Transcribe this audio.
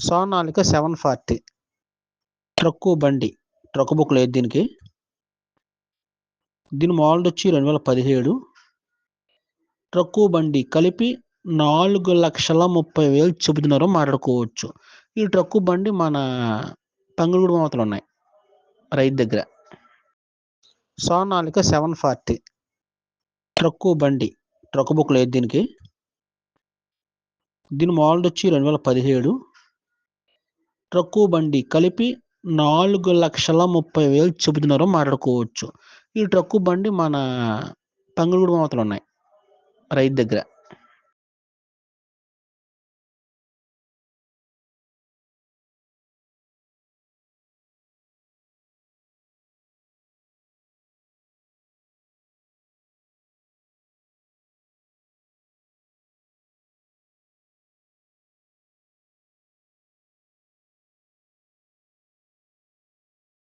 Sonalika 740 truck బండి truck book లేదు దీనికి. దీని మోడల్ వచ్చి 2017. ట్రక్కు బండి కలిపి 4,30,000 చెబుతున్నారు, మాట్లాడుకోవచ్చు. ఈ ట్రక్కు బండి మన పంగులగూడెం అవతల ఉన్నాయి, రైతు దగ్గర. సోనాలిక 740 ట్రక్కు బండి ట్రక్ బుక్ లేదు దీనికి. దీని మోడల్ వచ్చి 2017. ట్రక్కు బండి కలిపి 4,30,000 చెబుతున్నారు, మాట్లాడుకోవచ్చు. ఈ ట్రక్కు బండి మన పంగులగూడెం అవతల ఉన్నాయి, రైతు దగ్గర.